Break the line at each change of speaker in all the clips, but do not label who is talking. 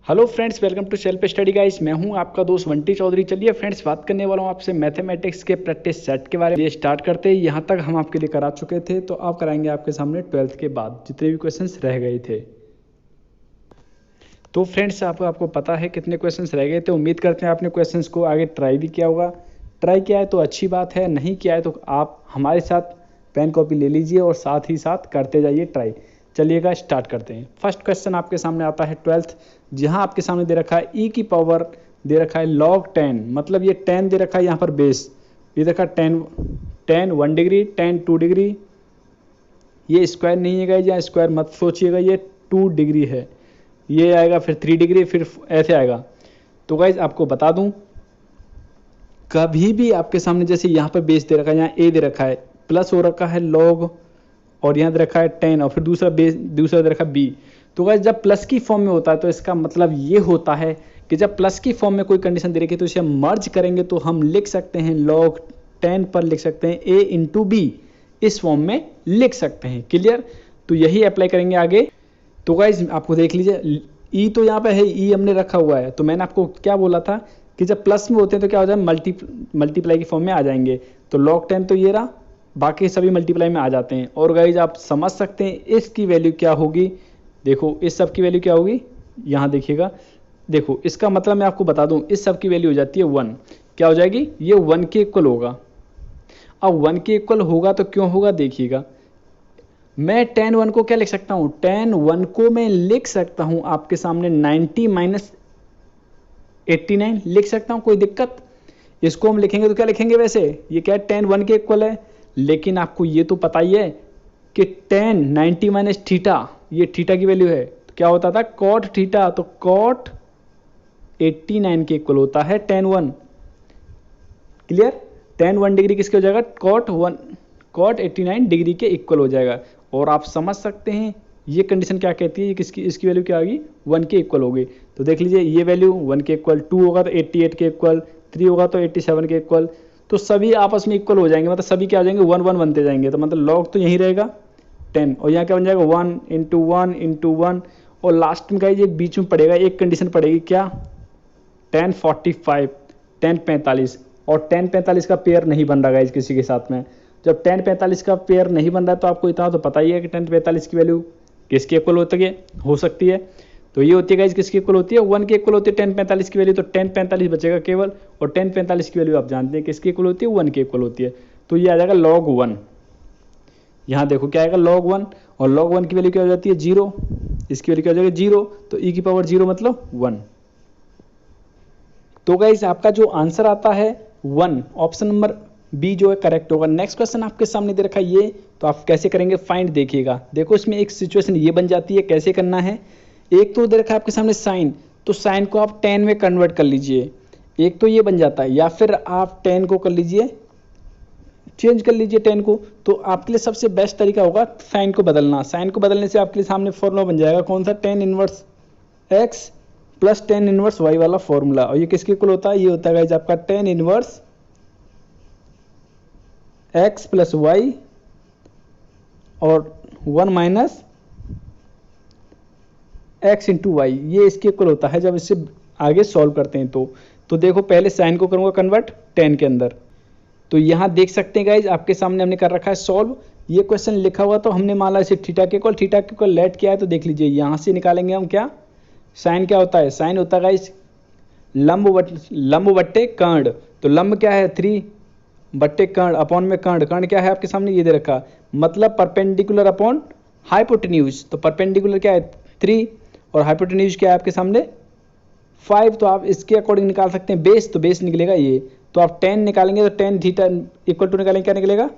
Hello friends, welcome to self study guys. मैं हूं आपका दोस्त वंटी चौधरी। चलिए फ्रेंड्स, बात करने वाला हूं आपसे मैथमेटिक्स के प्रैक्टिस सेट के बारे में। ये स्टार्ट करते हैं। यहां तक हम आपके लिए करा चुके थे, तो आप कराएंगे आपके सामने 12th के बाद जितने भी क्वेश्चंस रह गए थे। तो फ्रेंड्स, आपको पता है कितने क्वेश्चंस रह गए थे। उम्मीद करते हैं आपने क्वेश्चंस को आगे ट्राई भी किया होगा। ट्राई किया है तो अच्छी बात है, नहीं किया है तो आप हमारे साथ पेन कॉपी ले लीजिए और साथ ही साथ करते जाइए ट्राई। चलिएगा स्टार्ट करते हैं। फर्स्ट क्वेश्चन आपके सामने आता है 12th, जहां आपके सामने दे रखा है e की पावर दे रखा है log 10, मतलब ये 10 दे रखा है यहाँ पर बेस। ये देखा 10 1 डिग्री, 10 2 डिग्री। ये स्क्वायर नहीं है गाइस, यहाँ स्क्वायर मत सोचिएगा, ये 2 डिग्री है। ये आएगा फिर 3 डिग्री, फिर ऐसे आएगा। तो गाइस आपको बता दूं, कभी भी आपके सामने जैसे यहाँ पर बेस दे रखा है, यहाँ ए दे रखा है, प्लस हो रखा है log, और यहाँ दे रखा है 10, और फिर दूसरा दे रखा है b। तो गाइस जब प्लस की फॉर्म में होता है तो इसका मतलब ये होता है कि जब प्लस की फॉर्म में कोई कंडीशन दे रखी है तो इसे मर्ज करेंगे तो हम लिख सकते हैं log 10 पर लिख सकते हैं a इंटू बी, इस फॉर्म में लिख सकते हैं। क्लियर? तो यही अप्लाई करेंगे आगे। तो गाइस आपको देख लीजिए, ई तो यहाँ पे है, ई हमने रखा हुआ है। तो मैंने आपको क्या बोला था कि जब प्लस में होते हैं तो क्या हो जाए, मल्टीप्लाई की फॉर्म में आ जाएंगे। तो log 10 तो ये रहा, बाकी सभी मल्टीप्लाई में आ जाते हैं। और गाइस आप समझ सकते हैं इसकी वैल्यू क्या होगी। देखो इस सब की वैल्यू क्या होगी, यहाँ देखिएगा। देखो इसका मतलब मैं आपको बता दूं, इस सब की वैल्यू हो जाती है 1। क्या हो जाएगी? ये 1 के इक्वल होगा। अब 1 के इक्वल होगा तो क्यों होगा देखिएगा। मैं tan 1 को क्या लिख सकता हूँ, tan 1 को मैं लिख सकता हूँ आपके सामने 90 माइनस 89 लिख सकता हूँ, कोई दिक्कत? इसको हम लिखेंगे तो क्या लिखेंगे, वैसे ये क्या है, tan 1 के इक्वल है। लेकिन आपको ये तो पता ही है कि tan 90 माइनस थीटा, ये थीटा की वैल्यू है, तो क्या होता था cot थीटा, तो cot 89 के इक्वल होता है tan 1। क्लियर? tan 1 डिग्री किसके हो जाएगा, cot 89 डिग्री के इक्वल हो जाएगा। और आप समझ सकते हैं ये कंडीशन क्या कहती है, ये किसकी, इसकी वैल्यू क्या होगी, 1 के इक्वल होगी। तो देख लीजिए ये वैल्यू 1 के इक्वल, 2 होगा तो 88 के इक्वल, 3 होगा तो 87 के इक्वल। तो सभी आपस में इक्वल हो जाएंगे, मतलब सभी क्या हो जाएंगे, 1 1 बनते जाएंगे। तो मतलब log तो यही रहेगा 10, और यहाँ क्या बन जाएगा 1 इंटू 1 इंटू 1। और लास्ट में गाइस एक बीच में पड़ेगा, एक कंडीशन पड़ेगी, क्या, 1045 1045। और 1045 का पेयर नहीं बन रहा गाइस किसी के साथ में। जब 1045 का पेयर नहीं बन रहा है तो आपको इतना तो पता ही है कि 1045 की वैल्यू किसके इक्वल हो सकती है। तो ये होती है गाइस किसकी इक्वल होती है, 1 के इक्वल होती है 1045 की वैल्यू। तो 1045 बचेगा केवल, और 1045 की वैल्यू आप जानते हैं किसकी इक्वल होती है, 1 के इक्वल होती है। तो ये आ जाएगा log 1। यहाँ देखो क्या आएगा, log 1, और log 1 की वैल्यू क्या हो जाती है, 0। इसकी वैल्यू क्या हो जाएगी, 0। तो e की पावर 0 मतलब 1। तो गाइस आपका जो आंसर आता है 1, ऑप्शन नंबर बी जो है करेक्ट होगा। नेक्स्ट क्वेश्चन आपके सामने दे रखा है ये, तो आप कैसे करेंगे फाइंड, देखिएगा। देखो इसमें एक सिचुएशन ये बन जाती है, कैसे करना है। एक तो दे रखा है आपके सामने साइन, तो साइन को आप 10 में कन्वर्ट कर लीजिए, एक तो ये बन जाता है। या फिर आप 10 को कर लीजिए, चेंज कर लीजिए 10 को। तो आपके लिए सबसे बेस्ट तरीका होगा साइन को बदलना। साइन को बदलने से आपके लिए सामने फॉर्मूला बन जाएगा, कौन सा, tan inverse x plus tan inverse y वाला फॉर्मूला। और ये किसके इक्वल होता है, ये होता है गाइस आपका tan inverse x plus y और 1 माइनस x इंटू वाई, ये इसके इक्वल होता है जब इससे आगे सॉल्व करते हैं। तो देखो पहले साइन को करूंगा कन्वर्ट 10 के अंदर। तो यहाँ देख सकते हैं गाइज आपके सामने हमने कर रखा है सॉल्व। ये क्वेश्चन लिखा हुआ तो हमने मान ला इसे थीटा के इक्वल लेट किया है। तो देख लीजिए यहाँ से निकालेंगे हम क्या, साइन क्या होता है, साइन होता है गाइज लंब बट्टे कर्ण। तो लंब क्या है 3 बट्टे कर्ण, अपॉन में कर्ण, कर्ण क्या है आपके सामने ये दे रखा, मतलब परपेंडिकुलर अपॉन हाइपोटेन्यूज। तो परपेंडिकुलर क्या है 3, और हाइपोटेन्यूज क्या है आपके सामने 5। तो आप इसके अकॉर्डिंग निकाल सकते हैं बेस, तो बेस निकलेगा ये। तो आप 10 निकालेंगे तो tan थीटा इक्वल टू निकालेंगे, क्या निकलेगा,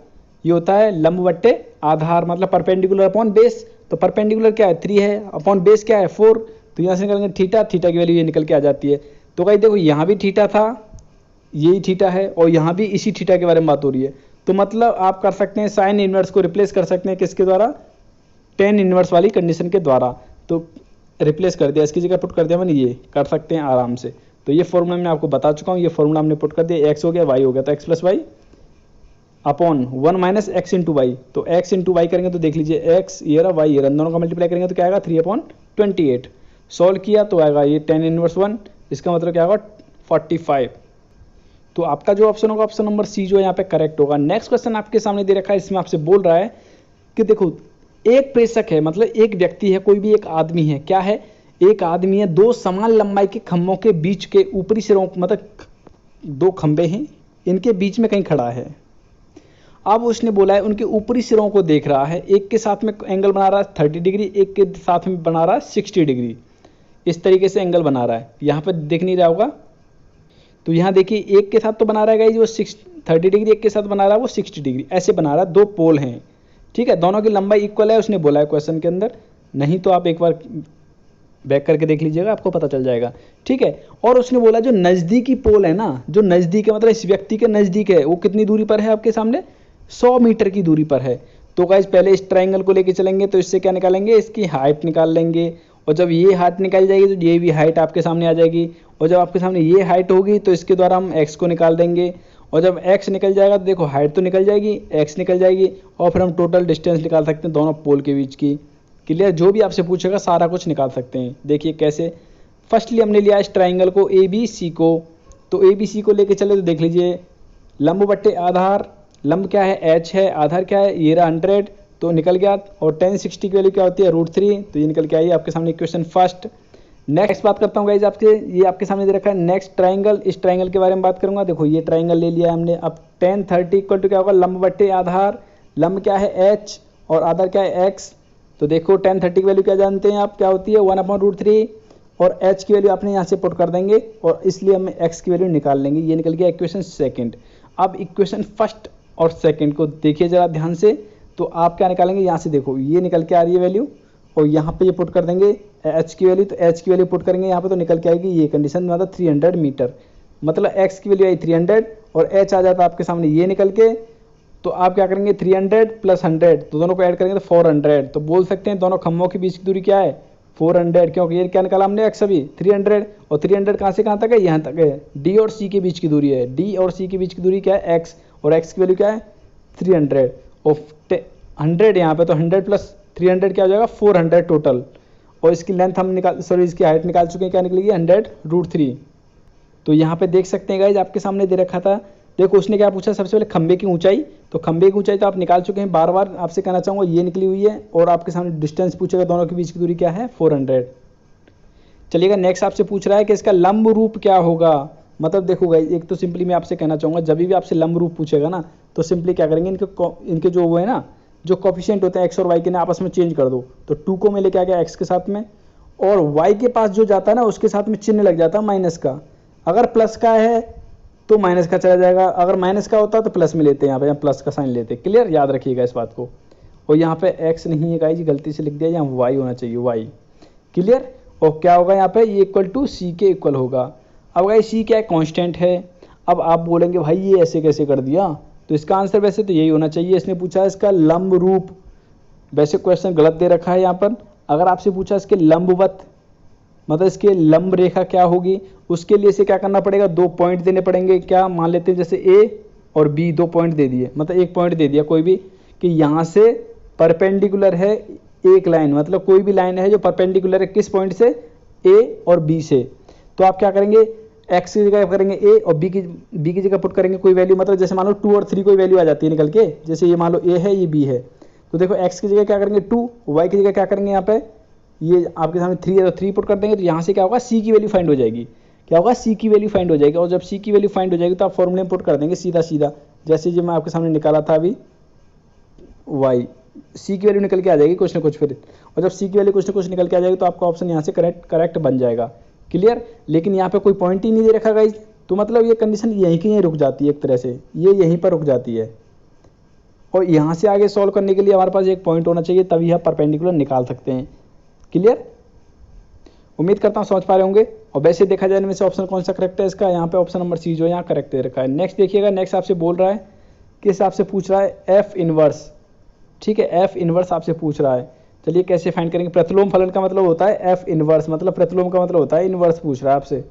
ये होता है लंब बट्टे आधार, मतलब परपेंडिकुलर अपॉन बेस। तो परपेंडिकुलर क्या है 3 है, अपॉन बेस क्या है 4। तो यहाँ से निकालेंगे थीटा, थीटा की वैल्यू ये निकल के आ जाती है। तो भाई देखो यहाँ भी थीटा था, यही थीटा है, और यहाँ भी इसी थीटा के बारे में बात हो रही है। तो मतलब आप कर सकते हैं साइन इनवर्स को रिप्लेस कर सकते हैं किसके द्वारा, tan इनवर्स वाली कंडीशन के द्वारा। तो रिप्लेस कर दिया, इसकी जगह पुट कर दिया मैंने, ये कर सकते हैं आराम से। तो ये फॉर्मूला मैं आपको बता चुका हूँ, ये फॉर्मूला हमने पुट कर दिया, x हो गया y हो गया, तो x plus y upon 1 minus x into y. तो x इंटू वाई करेंगे तो देख लीजिए x ये रहा y ये रहा, दोनों का मल्टीप्लाई करेंगे तो क्या आएगा 3/28। सॉल्व किया तो आएगा ये 10 इनवर्स 1, इसका मतलब क्या होगा 45। तो आपका जो ऑप्शन होगा ऑप्शन नंबर सी जो है यहाँ पे करेक्ट होगा। नेक्स्ट क्वेश्चन आपके सामने दे रखा है, इसमें आपसे बोल रहा है कि देखो एक प्रेषक है, मतलब एक व्यक्ति है, कोई भी एक आदमी है, क्या है, एक आदमी है, दो समान लंबाई के खंभों के बीच के ऊपरी सिरों, मतलब दो खंभे हैं, इनके बीच में कहीं खड़ा है। अब उसने बोला है उनके ऊपरी सिरों को देख रहा है, एक के साथ में एंगल बना रहा है 30 डिग्री, एक के साथ में बना रहा है 60 डिग्री, इस तरीके से एंगल बना रहा है। यहाँ पर देख नहीं रहा होगा, तो यहाँ देखिए एक के साथ तो बना रहा है गाइस वो 30 डिग्री, एक के साथ बना रहा है वो 60 डिग्री, ऐसे बना रहा है, दो पोल हैं, ठीक है, दोनों की लंबाई इक्वल है, उसने बोला है क्वेश्चन के अंदर, नहीं तो आप एक बार बैक करके देख लीजिएगा, आपको पता चल जाएगा, ठीक है। और उसने बोला जो नज़दीकी पोल है ना, जो नज़दीक है, मतलब इस व्यक्ति के नज़दीक है, वो कितनी दूरी पर है आपके सामने, 100 मीटर की दूरी पर है। तो गाइस पहले इस ट्राइंगल को लेके चलेंगे, तो इससे क्या निकालेंगे, इसकी हाइट निकाल लेंगे, और जब ये हाइट निकाल जाएगी तो ये भी हाइट आपके सामने आ जाएगी, और जब आपके सामने ये हाइट होगी तो इसके द्वारा हम x को निकाल देंगे, और जब x निकल जाएगा तो देखो हाइट तो निकल जाएगी, x निकल जाएगी, और फिर हम टोटल डिस्टेंस निकाल सकते हैं दोनों पोल के बीच की। क्लियर, जो भी आपसे पूछेगा सारा कुछ निकाल सकते हैं। देखिए कैसे, फर्स्टली हमने लिया इस ट्राइंगल को ABC को, तो ABC को लेके चले तो देख लीजिए लंब बट्टे आधार, लंब क्या है h है, आधार क्या है, ये रहा 100, तो निकल गया, और tan 60 की वैल्यू क्या होती है √3, तो ये निकल के आई आपके सामने इक्वेशन फर्स्ट। नेक्स्ट बात करता हूँ गाइज आपके, ये आपके सामने दे रखा है नेक्स्ट ट्राइंगल, इस ट्राइंगल के बारे में बात करूंगा। देखो ये ट्राइंगल ले लिया है हमने, अब tan 30 इक्वल टू क्या होगा, लंब बट्टे आधार, लंब क्या है h और आधार क्या है x, तो देखो tan 30 की वैल्यू क्या जानते हैं आप, क्या होती है 1/√3, और h की वैल्यू आपने यहाँ से पुट कर देंगे, और इसलिए हम x की वैल्यू निकाल लेंगे, ये निकल गया इक्वेशन सेकेंड। अब इक्वेशन फर्स्ट और सेकेंड को देखिए जरा ध्यान से, तो आप क्या निकालेंगे, यहाँ से देखो ये निकल के आ रही है वैल्यू, और यहाँ पे ये पुट कर देंगे h की वैल्यू, तो h की वैल्यू पुट करेंगे यहाँ पे तो निकल के आएगी ये कंडीशन, मतलब 300 मीटर, मतलब x की वैल्यू आई 300 और h आ जाता है आपके सामने ये निकल के, तो आप क्या करेंगे 300 + 100, तो दोनों को ऐड करेंगे तो 400, तो बोल सकते हैं दोनों खम्भों के बीच की दूरी क्या है 400, क्योंकि ये क्या निकाला हमने x अभी 300, और 300 कहाँ से कहाँ तक है, यहाँ तक है, d और c के बीच की दूरी है, d और c के बीच की दूरी क्या है x, और x की वैल्यू क्या है 300, और 100 यहाँ पे, तो 100 + 300 क्या हो जाएगा 400 टोटल, और इसकी लेंथ हम इसकी हाइट निकाल चुके हैं, क्या निकलेगी 100√3। तो यहाँ पे देख सकते हैं गाइज आपके सामने दे रखा था, देखो उसने क्या पूछा, सबसे पहले खंबे की ऊंचाई, तो खंबे की ऊंचाई तो आप निकाल चुके हैं, बार बार आपसे कहना चाहूँगा ये निकली हुई है, और आपके सामने डिस्टेंस पूछेगा दोनों के बीच की दूरी क्या है 400। चलिएगा नेक्स्ट आपसे पूछ रहा है कि इसका लंब रूप क्या होगा, मतलब देखो गाइज एक तो सिंपली मैं आपसे कहना चाहूँगा जब भी आपसे लंब रूप पूछेगा ना, तो सिंपली क्या करेंगे, इनके जो वो है ना, जो कोफिशिएंट होते हैं x और y के ना आपस में चेंज कर दो, तो 2 को मैं लेके आ गया x के साथ में, और y के पास जो जाता है ना उसके साथ में चिन्ह लग जाता है माइनस का, अगर प्लस का है तो माइनस का चला जाएगा, अगर माइनस का होता है तो प्लस में लेते हैं, यहाँ पे प्लस का साइन लेते हैं। क्लियर, याद रखिएगा इस बात को। और यहाँ पे x नहीं है गाइस, गलती से लिख दिया, यहाँ y होना चाहिए y। क्लियर, और क्या होगा यहाँ पे, ये इक्वल टू c के इक्वल होगा। अब गाइस c क्या है, कांस्टेंट है। अब आप बोलेंगे भाई ये ऐसे कैसे कर दिया, तो इसका आंसर वैसे तो यही होना चाहिए। इसने पूछा इसका लंब रूप, वैसे क्वेश्चन गलत दे रखा है यहाँ पर, अगर आपसे पूछा इसके लंबवत, मतलब इसके लंब रेखा क्या होगी, उसके लिए इसे क्या करना पड़ेगा, 2 पॉइंट देने पड़ेंगे। क्या मान लेते हैं, जैसे ए और बी 2 पॉइंट दे दिए, मतलब 1 पॉइंट दे दिया कोई भी, कि यहाँ से परपेंडिकुलर है एक लाइन, मतलब कोई भी लाइन है जो परपेंडिकुलर है किस पॉइंट से, ए और बी से, तो आप क्या करेंगे x की जगह करेंगे a और b की जगह पुट करेंगे कोई वैल्यू, मतलब जैसे मान लो 2 और 3 कोई वैल्यू आ जाती है निकल के, जैसे ये मान लो a है ये b है, तो देखो x की जगह क्या करेंगे 2, y की जगह क्या करेंगे यहाँ पे, ये आपके सामने 3 है तो 3 पुट कर देंगे, तो यहाँ से क्या होगा c की वैल्यू फाइंड हो जाएगी, क्या होगा c की वैल्यू फाइंड हो जाएगी, और जब c की वैल्यू फाइंड हो जाएगी तो आप फॉर्मूले में पुट कर देंगे सीधा सीधा, जैसे जो मैं आपके सामने निकाला था अभी y, c की वैल्यू निकल के आ जाएगी कुछ ना कुछ फिर, और जब c की वैल्यू कुछ ना कुछ निकल के आ जाएगी तो आपका ऑप्शन यहाँ से करेक्ट बन जाएगा। क्लियर, लेकिन यहाँ पे कोई पॉइंट ही नहीं दे रखा गाइस, तो मतलब ये कंडीशन यहीं की यहीं रुक जाती है, एक तरह से ये यहीं पर रुक जाती है, और यहाँ से आगे सॉल्व करने के लिए हमारे पास एक पॉइंट होना चाहिए, तभी आप परपेंडिकुलर निकाल सकते हैं। क्लियर, उम्मीद करता हूँ समझ पा रहे होंगे। और वैसे देखा जाए इनमें से ऑप्शन कौन सा करेक्ट है इसका, यहाँ पे ऑप्शन नंबर सी जो यहाँ करेक्ट दे रखा है। नेक्स्ट देखिएगा, नेक्स्ट आपसे बोल रहा है, किस आपसे पूछ रहा है एफ इनवर्स, ठीक है, एफ इनवर्स आपसे पूछ रहा है। चलिए कैसे फाइंड करेंगे, प्रतिलोम फलन का मतलब होता है एफ इनवर्स, मतलब प्रतिलोम का मतलब होता है इनवर्स पूछ रहा है आपसे।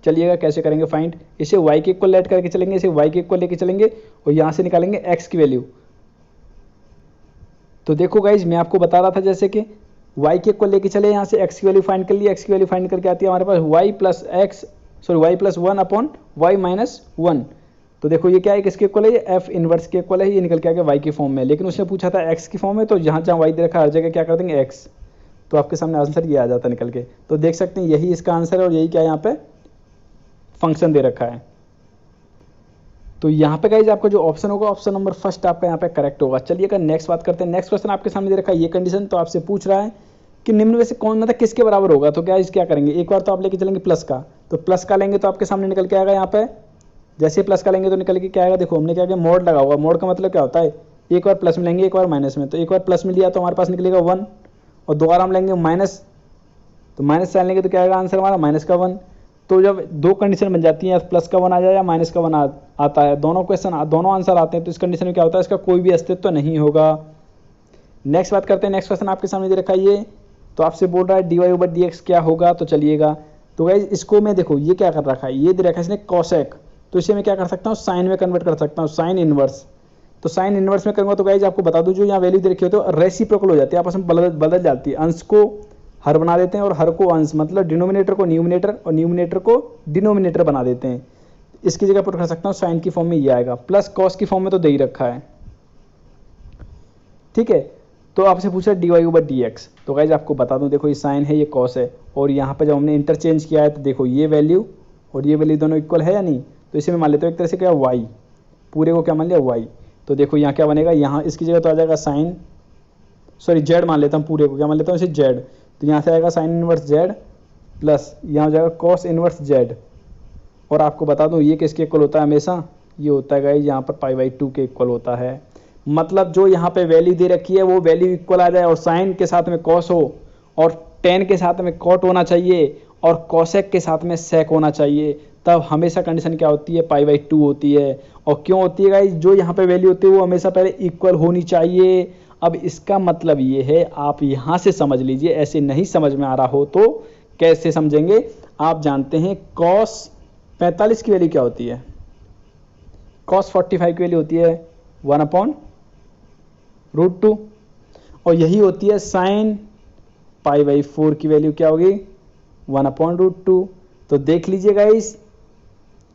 चलिएगा कैसे करेंगे फाइंड, इसे y के इक्वल ऐड करके चलेंगे, इसे y के इक्वल लेके चलेंगे, और यहाँ से निकालेंगे x की वैल्यू। तो देखो गाइज मैं आपको बता रहा था जैसे कि y के इक्वल लेके चले, यहाँ से x की वैल्यू फाइंड कर ली, x की वैल्यू फाइंड करके आती है हमारे पास y plus x y plus 1 upon y minus 1। तो देखो ये क्या है, किसके इक्वल है, ये f इनवर्स के इक्वल है, ये निकल के आ गया y के फॉर्म में। लेकिन उसने पूछा था x की फॉर्म में, तो जहाँ जहाँ y दे रखा है हर जगह क्या कर देंगे x, तो आपके सामने आंसर ये आ जाता है निकल के। तो देख सकते हैं यही इसका आंसर है और यही क्या है यहाँ पे फंक्शन दे रखा है। तो यहाँ पे गाइज आपका जो ऑप्शन होगा ऑप्शन नंबर फर्स्ट आपका यहाँ पे करेक्ट होगा। चलिए अगर नेक्स्ट बात करते हैं, नेक्स्ट क्वेश्चन आपके सामने दे रखा है ये कंडीशन, तो आपसे पूछ रहा है कि निम्न में से कौन मतलब किसके बराबर होगा। तो गाइज क्या करेंगे, एक बार तो आप लेके चलेंगे प्लस का, तो प्लस का लेंगे तो आपके सामने निकल के आएगा यहाँ पे, जैसे प्लस का लेंगे तो निकल के क्या आएगा, देखो हमने क्या किया मोड लगा हुआ, मोड का मतलब क्या होता है, एक बार प्लस में लेंगे एक बार माइनस में, तो एक बार प्लस में लिया तो हमारे पास निकलेगा 1 और दोबारा हम लेंगे माइनस, तो माइनस साइन लेंगे तो क्या आएगा आंसर हमारा माइनस का 1। तो जब दो कंडीशन बन जाती है, प्लस का 1 आ जाए या माइनस का 1 आता है, दोनों क्वेश्चन दोनों आंसर आते हैं, तो इस कंडीशन में क्या होता है, इसका कोई भी अस्तित्व नहीं होगा। नेक्स्ट बात करते हैं, नेक्स्ट क्वेश्चन आपके सामने दे रखा है ये, तो आपसे बोल रहा है dy/dx क्या होगा। तो चलिएगा, तो गाइस इसको मैं देखो ये क्या कर रखा है, ये दे रखा है इसने कोसेक, तो इसे मैं क्या कर सकता हूँ साइन में कन्वर्ट कर सकता हूँ, साइन इनवर्स। तो साइन इनवर्स में करूँगा तो गाइस आपको बता दूँ जो यहाँ वैल्यू दे रखी होती है रेसिप्रोकल हो जाती है, आपस में बदल जाती है, अंश को हर बना देते हैं और हर को अंश, मतलब डिनोमिनेटर को न्यूमिनेटर और न्यूमिनेटर को डिनोमिनेटर बना देते हैं। इसकी जगह पुट कर सकता हूँ साइन की फॉर्म में ये आएगा, प्लस कॉस की फॉर्म में तो दे ही रखा है, ठीक है। तो आपसे पूछा dy/dx, तो गाइज आपको बता दूं देखो ये साइन है ये कॉस है, और यहाँ पे जब हमने इंटरचेंज किया है तो देखो ये वैल्यू और ये वैल्यू दोनों इक्वल है या नहीं, तो इसे मैं मान लेता हूँ एक तरह से क्या y, पूरे को क्या मान लिया y। तो देखो यहाँ क्या बनेगा, यहाँ इसकी जगह तो आ जाएगा साइन, सॉरी z मान लेता हूँ, पूरे को क्या मान लेता हूँ इसे z, तो यहाँ से आएगा साइन इनवर्स z प्लस यहाँ हो जाएगा कॉस इनवर्स z। और आपको बता दूँ ये किसके इक्वल होता है हमेशा, ये होता है गाइज यहाँ पर π/2 के इक्वल होता है। मतलब जो यहाँ पे वैल्यू दे रखी है वो वैल्यू इक्वल आ जाए और साइन के साथ में कॉस हो और टेन के साथ में कॉट होना चाहिए और कॉसेक के साथ में सेक होना चाहिए, तब हमेशा कंडीशन क्या होती है π/2 होती है। और क्यों होती है गाइस, जो यहाँ पे वैल्यू होती है वो हमेशा पहले इक्वल होनी चाहिए। अब इसका मतलब ये है, आप यहाँ से समझ लीजिए, ऐसे नहीं समझ में आ रहा हो तो कैसे समझेंगे। आप जानते हैं कॉस 45 की वैल्यू क्या होती है, कॉस 45 की वैल्यू होती है 1/√2 और यही होती है साइन π/4 की वैल्यू क्या होगी 1/√2। तो देख लीजिए गाइस,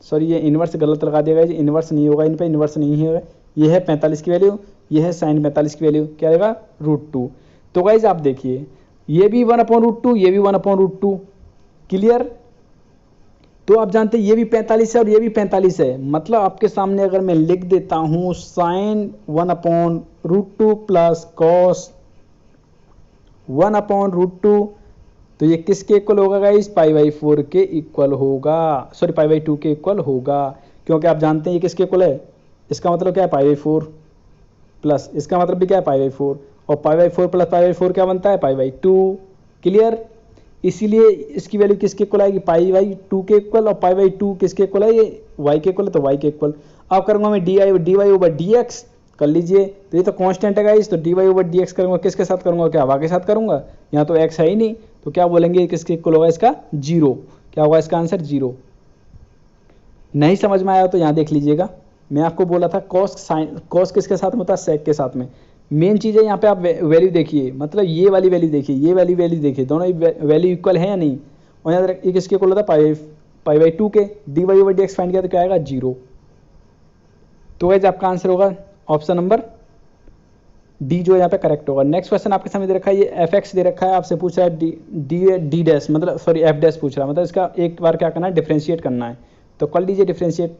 सॉरी ये इन्वर्स गलत लगा दिया गाइस, इन्वर्स नहीं होगा, इन पे इन्वर्स नहीं है, ये है 45 की वैल्यू, ये है साइन 45 की वैल्यू क्या रहेगा √2। तो गाइस आप देखिए ये भी 1/√2 ये भी 1/√2, क्लियर। तो आप जानते हैं ये भी 45 है और ये भी 45 है, मतलब आपके सामने अगर मैं लिख देता हूं साइन 1/√2 प्लस कॉस 1/√2, तो ये किसके इक्वल होगा गाइस, π/4 के इक्वल होगा, सॉरी π/2 के इक्वल होगा, क्योंकि आप जानते हैं ये किसके इक्वल है, इसका मतलब क्या है π/4 प्लस इसका मतलब भी क्या है π/4 और π/4 प्लस π/4 क्या बनता है π/2, क्लियर। इसीलिए इसकी वैल्यू किसके इक्वल आएगी π/2 के इक्वल, और π/2 किसके इक्वल है, ये y के इक्वल है तो y के इक्वल। अब करूंगा मैं dy/dx, कर लीजिए, तो ये तो कांस्टेंट है गाइस, तो dy/dx करूंगा किसके साथ करूंगा, क्या y के साथ करूंगा, यहाँ तो x है ही नहीं, तो क्या बोलेंगे किसके इक्वल होगा, इसका 0, क्या होगा इसका आंसर 0। नहीं समझ में आया तो यहाँ देख लीजिएगा, मैं आपको बोला था कॉस साइन, कॉस किसके साथ में होता है, सेक के साथ में। मेन चीज़ है यहाँ पे आप वैल्यू देखिए, मतलब ये वाली वैल्यू देखिए, ये वाली वैल्यू देखिए, दोनों वैल्यू इक्वल है या नहीं, और यहाँ ये किसके इक्वल होता है π/2 के, dy/dx फाइंड किया तो क्या आएगा 0। तो गाइस आपका आंसर होगा ऑप्शन नंबर डी जो यहाँ पे करेक्ट होगा। नेक्स्ट क्वेश्चन आपके सामने दे रखा है, ये fx दे रखा है, आपसे पूछ रहा है डी डैश, मतलब सॉरी f डैश पूछ रहा है, मतलब इसका एक बार क्या करना है डिफ्रेंशिएट करना है, तो कर लीजिए डिफ्रेंशिएट।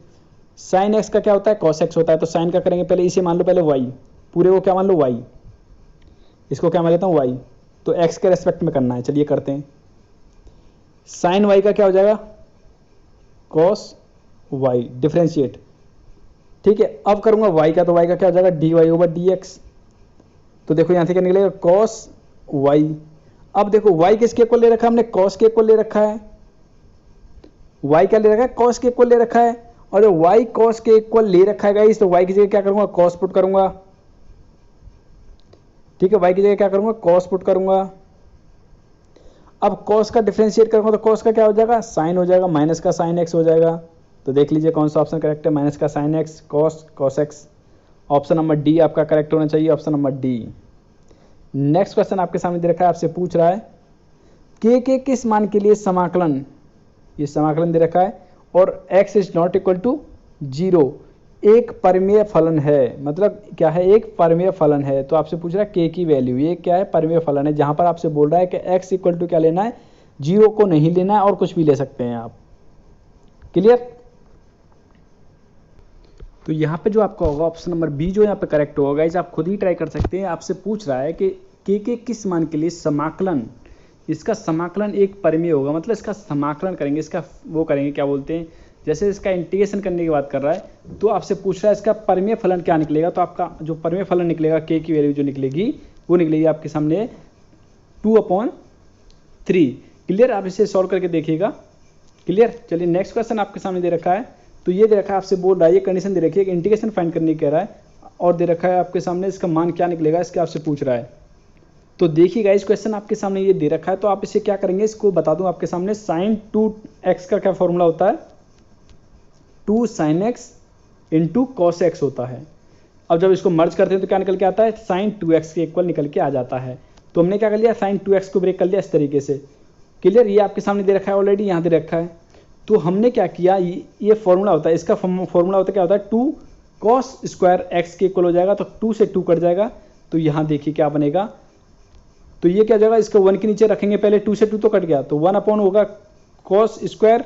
साइन x का क्या होता है कॉस x होता है, तो साइन का करेंगे पहले इसे मान लो पहले y, पूरे को क्या मान लो y, इसको क्या मान लेता हूँ y, तो x के रेस्पेक्ट में करना है, चलिए करते हैं। साइन y का क्या हो जाएगा कॉस y डिफ्रेंशिएट, ठीक है। अब करूंगा y का, तो y का क्या हो जाएगा dy/dx, तो देखो यहाँ से क्या निकलेगा कॉस y। अब देखो y किसके इक्वल ले रखा है हमने, कॉस के इक्वल ले रखा है, y क्या ले रखा है कॉस के इक्वल ले रखा है, और जो y कॉस के इक्वल ले रखा है गाइस, तो y की जगह क्या करूंगा कॉस पुट करूंगा, ठीक है, y की जगह क्या करूंगा कॉस पुट करूंगा। अब कॉस का डिफरेंशिएट करूंगा तो कॉस का क्या हो जाएगा साइन हो जाएगा, माइनस का साइन x हो जाएगा, तो देख लीजिए कौन सा ऑप्शन करेक्ट है, माइनस का sine x cos x। Option number D आपका करेक्ट होना चाहिए, option number D. Next question आपके सामने दे रखा है, आपसे पूछ रहा है के किस मान के लिए समाकलन, ये समाकलन दे रखा है और x is not equal to 0 एक परिमेय फलन है, मतलब क्या है, एक परिमेय फलन है। तो आपसे पूछ रहा है के की वैल्यू, ये क्या है, परिमेय फलन है, जहां पर आपसे बोल रहा है कि x इक्वल टू क्या लेना है, 0 को नहीं लेना है और कुछ भी ले सकते हैं आप। क्लियर? तो यहाँ पे जो आपका होगा ऑप्शन नंबर बी जो यहाँ पे करेक्ट होगा, इसे आप खुद ही ट्राई कर सकते हैं। आपसे पूछ रहा है कि के किस मान के लिए समाकलन, इसका समाकलन एक परिमेय होगा, मतलब इसका समाकलन करेंगे, इसका वो करेंगे, क्या बोलते हैं, जैसे इसका इंटीग्रेशन करने की बात कर रहा है, तो आपसे पूछ रहा है इसका परिमेय फलन क्या निकलेगा। तो आपका जो परिमेय फलन निकलेगा, के की वैल्यू जो निकलेगी वो निकलेगी आपके सामने 2/3। क्लियर? आप इसे सॉल्व करके देखिएगा। क्लियर? चलिए नेक्स्ट क्वेश्चन आपके सामने दे रखा है। तो ये दे रखा है, आपसे बोल रहा है, ये कंडीशन दे रखी है कि इंटीग्रेशन फाइंड करने की कह रहा है और दे रखा है आपके सामने इसका मान क्या निकलेगा, इसके आपसे पूछ रहा है। तो देखिएगा इस क्वेश्चन आपके सामने ये दे रखा है, तो आप इसे क्या करेंगे, इसको बता दूं आपके सामने, sin 2x का क्या फॉर्मूला होता है, 2 sin x into cos x होता है। अब जब इसको मर्ज करते हैं तो क्या निकल के आता है, sin 2x के इक्वल निकल के आ जाता है। तो हमने क्या कर लिया, sin 2x को ब्रेक कर लिया इस तरीके से। क्लियर? ये आपके सामने दे रखा है, ऑलरेडी यहाँ दे रखा है। तो हमने क्या किया, ये फॉर्मूला होता है, इसका फॉर्मूला होता है क्या होता है, 2 cos स्क्वायर x के इक्वल हो जाएगा, तो 2 से 2 कट जाएगा, तो यहाँ देखिए क्या बनेगा, तो ये क्या हो जाएगा, इसको 1 के नीचे रखेंगे, पहले 2 से 2 तो कट गया, तो 1 अपॉन होगा cos स्क्वायर,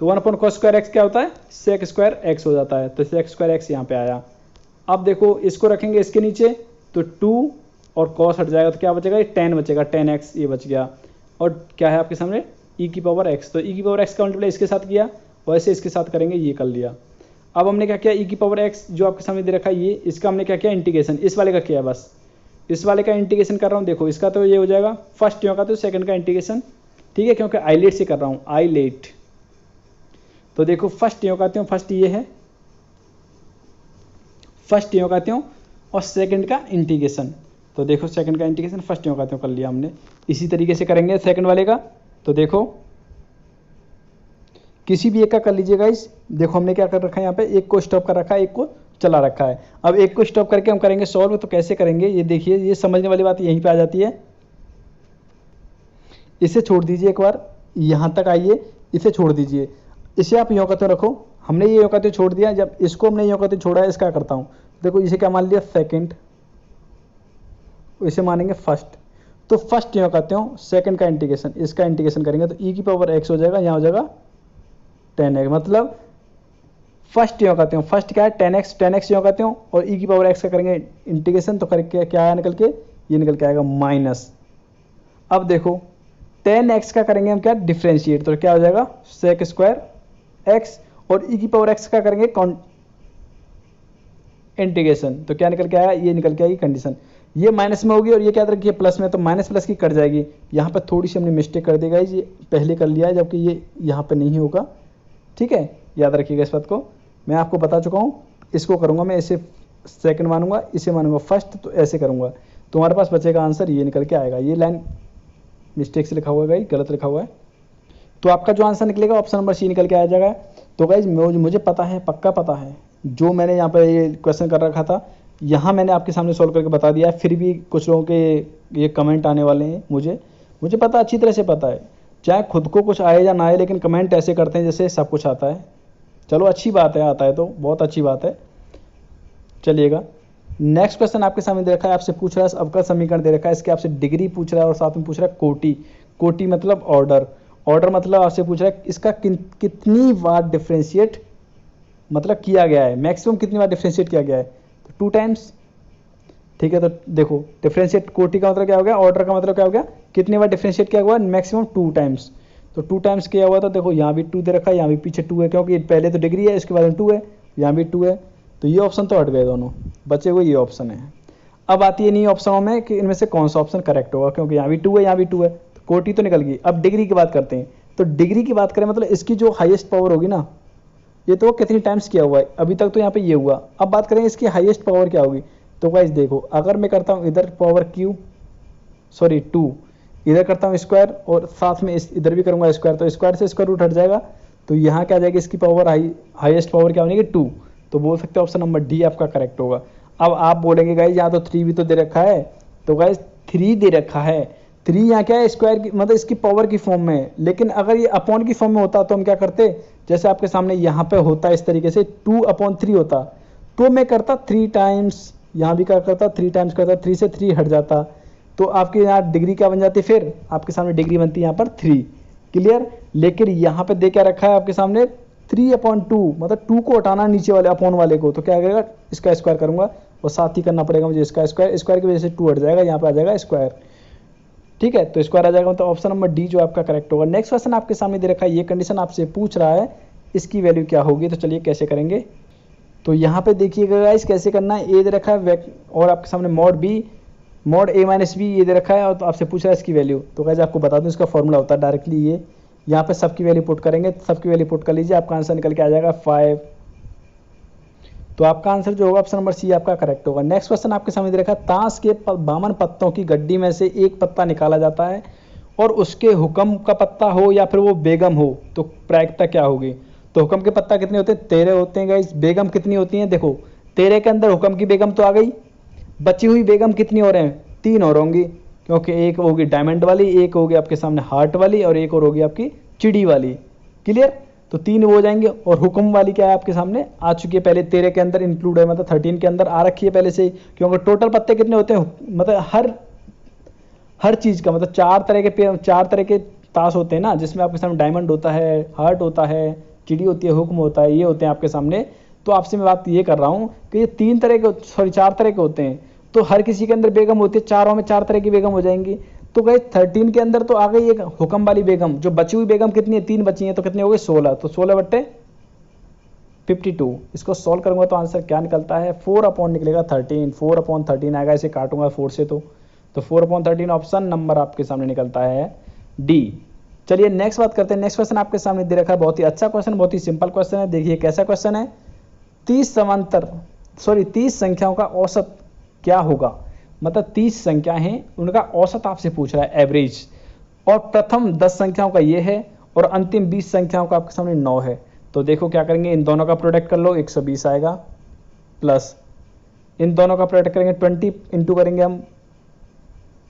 तो 1 अपॉन cos स्क्वायर x क्या होता है, sec स्क्वायर x हो जाता है, तो sec स्क्वायर x यहाँ पे आया। अब देखो इसको रखेंगे इसके नीचे, तो 2 और cos हट जाएगा, तो क्या बचेगा, ये tan बचेगा, tan x ये बच गया। और क्या है आपके सामने e की पावर x, तो e की पावर x का मल्टीप्लाई इसके साथ किया, वैसे इसके साथ करेंगे, ये कर लिया। अब हमने क्या किया, e की पावर x जो आपके सामने दे रखा है ये, इसका हमने क्या किया, इंटीग्रेशन, इस वाले का किया, बस इस वाले का इंटीग्रेशन कर रहा हूँ। देखो इसका तो ये हो जाएगा फर्स्ट ईयर का, तो सेकंड का इंटीग्रेशन, ठीक है, क्योंकि आईलेट से कर रहा हूँ, आईलेट। तो देखो फर्स्ट ईयर कहते हो, फर्स्ट ये है, फर्स्ट ईयर कहते हो, और सेकंड का इंटीग्रेशन, तो देखो सेकंड का इंटीग्रेशन फर्स्ट ईयर कहते हो कर लिया हमने। इसी तरीके से करेंगे सेकंड वाले का, तो देखो किसी भी एक का कर लीजिएगा। इस देखो हमने क्या कर रखा है, यहाँ पे एक को स्टॉप कर रखा है, एक को चला रखा है। अब एक को स्टॉप करके हम करेंगे सॉल्व, तो कैसे करेंगे ये देखिए, ये समझने वाली बात यहीं पे आ जाती है। इसे छोड़ दीजिए एक बार, यहाँ तक आइए, इसे छोड़ दीजिए, इसे आप यों कहते रखो, हमने ये यों कहते छोड़ दिया। जब इसको हमने यों कहते छोड़ा है, इसका करता हूँ, देखो इसे क्या मान लिया, सेकंड, इसे मानेंगे फर्स्ट, तो फर्स्ट यों कहते हो, सेकंड का इंटीग्रेशन, इसका इंटीग्रेशन करेंगे तो e की पावर x हो जाएगा, यहाँ हो जाएगा 10x, मतलब फर्स्ट यों कहते हो, फर्स्ट क्या है 10x यों कहते हो, और e की पावर x का करेंगे इंटीग्रेशन, तो करके क्या आया निकल के, ये निकल के आएगा माइनस। अब देखो 10x का करेंगे हम क्या, डिफ्रेंशिएट, तो क्या हो जाएगा sec स्क्वायर x, और e की पावर x का करेंगे इंटीग्रेशन, तो क्या निकल के आया, ये निकल के आएगी कंडीशन, ये माइनस में होगी और ये क्या रखिए प्लस में, तो माइनस प्लस की कट जाएगी। यहाँ पर थोड़ी सी हमने मिस्टेक कर देगा, ये पहले कर लिया है, जबकि ये यहाँ पर नहीं होगा, ठीक है, याद रखिएगा इस बात को, मैं आपको बता चुका हूँ। इसको करूँगा मैं, इसे सेकंड मानूंगा, इसे मानूंगा फर्स्ट, तो ऐसे करूँगा, तुम्हारे पास बचेगा आंसर, ये निकल के आएगा। ये लाइन मिस्टेक से लिखा हुआ है गाइस, गलत लिखा हुआ है, तो आपका जो आंसर निकलेगा ऑप्शन नंबर सी निकल के आ जाएगा। तो गाइस मुझे पता है, पक्का पता है, जो मैंने यहाँ पर ये क्वेश्चन कर रखा था, यहाँ मैंने आपके सामने सॉल्व करके बता दिया है। फिर भी कुछ लोगों के ये कमेंट आने वाले हैं, मुझे पता, अच्छी तरह से पता है, चाहे खुद को कुछ आए या ना आए, लेकिन कमेंट ऐसे करते हैं जैसे सब कुछ आता है। चलो अच्छी बात है, आता है तो बहुत अच्छी बात है। चलिएगा नेक्स्ट क्वेश्चन आपके सामने दे रखा है, आपसे पूछ रहा है अवकल समीकरण दे रखा है, इसके आपसे डिग्री पूछ रहा है और साथ में पूछ रहा है कोटि। कोटि मतलब ऑर्डर, ऑर्डर मतलब आपसे पूछ रहा है इसका कितनी बार डिफ्रेंशिएट मतलब किया गया है, मैक्सिमम कितनी बार डिफ्रेंशिएट किया गया है, तो 2 टाइम्स, ठीक है। तो देखो डिफ्रेंशिएट कोटि का मतलब क्या हो गया, ऑर्डर का मतलब क्या हो गया, कितनी बार डिफ्रेंशिएट किया हुआ, मैक्सिमम 2 टाइम्स, तो 2 टाइम्स किया हुआ। तो देखो यहाँ भी 2 दे रखा है, यहाँ भी पीछे 2 है, क्योंकि पहले तो डिग्री है, इसके बाद में 2 है, यहाँ भी 2 है, तो ये ऑप्शन तो हट गए दोनों, बचे हुए ये ऑप्शन है। अब आती है नहीं ऑप्शनों में कि इनमें से कौन सा ऑप्शन करेक्ट होगा, क्योंकि यहाँ भी 2 है, यहाँ भी 2 है, तो कोटि तो निकल गई। अब डिग्री की बात करते हैं, तो डिग्री की बात करें मतलब इसकी जो हाईएस्ट पावर होगी ना, ये तो कितनी टाइम्स किया हुआ है, अभी तक तो यहाँ पे ये हुआ। अब बात करें इसकी हाईएस्ट पावर क्या होगी, तो गाइस देखो अगर मैं करता हूँ इधर पावर सॉरी 2, इधर करता हूँ स्क्वायर और साथ में इधर भी करूँगा स्क्वायर, तो स्क्वायर से स्क्वायर रूट हट जाएगा, तो यहाँ क्या आ जाएगी, इसकी पावर हाईएस्ट पावर क्या होगी 2, तो बोल सकते हो ऑप्शन नंबर डी आपका करेक्ट होगा। अब आप बोलेंगे गाइस यहाँ तो 3 भी तो दे रखा है, तो गाइस 3 दे रखा है। 3 यहाँ क्या है, स्क्वायर की मतलब इसकी पावर की फॉर्म में है, लेकिन अगर ये अपॉन की फॉर्म में होता तो हम क्या करते, जैसे आपके सामने यहाँ पे होता है इस तरीके से 2/3 होता, तो मैं करता 3 टाइम्स, यहाँ भी क्या करता 3 टाइम्स करता, 3 से 3 हट जाता, तो आपके यहाँ डिग्री क्या बन जाती, फिर आपके सामने डिग्री बनती है यहाँ पर 3। क्लियर। लेकिन यहाँ पे दे क्या रखा है आपके सामने 3/2, मतलब 2 को हटाना नीचे वाले अपॉन वाले को, तो क्या करेगा, इसका स्क्वायर करूंगा और साथ ही करना पड़ेगा मुझे इसका स्क्वायर, स्क्वायर की वजह से 2 हट जाएगा, यहाँ पे आ जाएगा स्क्वायर। ठीक है, तो स्क्वायर आ जाएगा, मतलब ऑप्शन नंबर डी जो आपका करेक्ट होगा। नेक्स्ट क्वेश्चन आपके सामने दे रखा है, ये कंडीशन आपसे पूछ रहा है इसकी वैल्यू क्या होगी, तो चलिए कैसे करेंगे। तो यहाँ पे देखिएगा गाइस कैसे करना है, ए दे रखा है और आपके सामने मॉड बी मॉड ए माइनस बी ये दे रखा है, और तो आपसे पूछ रहा है इसकी वैल्यू। तो गाइस आपको बता दूं इसका फॉर्मूला होता है डायरेक्टली ये, यहाँ पे सबकी वैल्यू पुट करेंगे, सबकी वैल्यू पुट कर लीजिए, आपका आंसर निकल के आ जाएगा 5। तो आपका आंसर जो होगा ऑप्शन नंबर सी आपका करेक्ट होगा। नेक्स्ट क्वेश्चन आपके सामने दे रखा है, ताश के 52 पत्तों की गड्डी में से एक पत्ता निकाला जाता है और उसके हुक्म का पत्ता हो या फिर वो बेगम हो, तो प्रायिकता क्या होगी। तो हुक्म के पत्ता कितने होते हैं, 13 होते हैं गाइस। बेगम कितनी होती हैं, देखो 13 के अंदर हुक्म की बेगम तो आ गई, बची हुई बेगम कितनी हो रहे हैं, 3 और होंगी, क्योंकि एक होगी डायमंड वाली, एक होगी आपके सामने हार्ट वाली, और एक और होगी आपकी चिड़ी वाली। क्लियर। तो 3 वो हो जाएंगे, और हुक्म वाली क्या है आपके सामने आ चुकी है पहले, 13 के अंदर इंक्लूड है, मतलब 13 के अंदर आ रखी है पहले से ही, क्योंकि टोटल पत्ते कितने होते हैं, मतलब हर चीज़ का, मतलब 4 तरह के ताश होते हैं ना, जिसमें आपके सामने डायमंड होता है, हार्ट होता है, चिड़ी होती है, हुक्म होता है, ये होते हैं आपके सामने। तो आपसे मैं बात ये कर रहा हूँ कि ये 4 तरह के होते हैं, तो हर किसी के अंदर बेगम होती है, चारों में 4 तरह की बेगम हो जाएंगी। तो गए 13 के अंदर तो आ गई एक हुक्म वाली बेगम, जो बची हुई बेगम कितनी है, 3 बची हैं, तो कितने हो गए 16, तो 16/52। इसको सॉल्व करूंगा तो आंसर क्या निकलता है, 4 निकलेगा 13, 4/13 आएगा, इसे काटूंगा 4 से, तो 4/13 ऑप्शन नंबर आपके सामने निकलता है डी। चलिए नेक्स्ट बात करते हैं। नेक्स्ट क्वेश्चन आपके सामने दे रखा है, बहुत ही अच्छा क्वेश्चन, बहुत ही सिंपल क्वेश्चन है। देखिए कैसा क्वेश्चन है, 30 संख्याओं का औसत क्या होगा, मतलब 30 संख्या हैं, उनका औसत आपसे पूछ रहा है, एवरेज, और प्रथम 10 संख्याओं का ये है और अंतिम 20 संख्याओं का आपके सामने 9 है। तो देखो क्या करेंगे, इन दोनों का प्रोडक्ट कर लो, 120 आएगा, प्लस इन दोनों का प्रोडक्ट करेंगे 20 इंटू करेंगे हम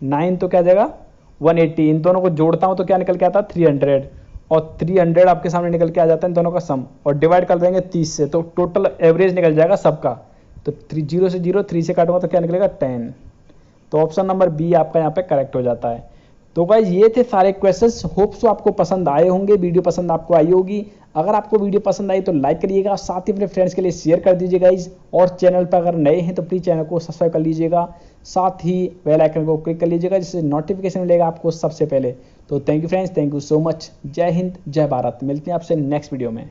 9, तो क्या जाएगा 180। इन दोनों को जोड़ता हूं तो क्या निकल के आता है 300, और 300 आपके सामने निकल के आ जाता है इन दोनों का सम, और डिवाइड कर देंगे 30 से, तो टोटल एवरेज निकल जाएगा सबका। तो 0 से 0, 3 से काटूंगा तो क्या निकलेगा 10। तो ऑप्शन नंबर बी आपका यहाँ पे करेक्ट हो जाता है। तो गाइज ये थे सारे क्वेश्चंस, होप सो आपको पसंद आए होंगे, वीडियो पसंद आपको आई होगी। अगर आपको वीडियो पसंद आई तो लाइक करिएगा, साथ ही अपने फ्रेंड्स के लिए शेयर कर दीजिएगा गाइज, और चैनल पर अगर नए हैं तो प्लीज़ चैनल को सब्सक्राइब कर लीजिएगा, साथ ही बेल आइकन को क्लिक कर लीजिएगा, जिससे नोटिफिकेशन मिलेगा आपको सबसे पहले। तो thank you friends, thank you so much, जय हिंद, जय भारत। मिलते हैं आपसे नेक्स्ट वीडियो में।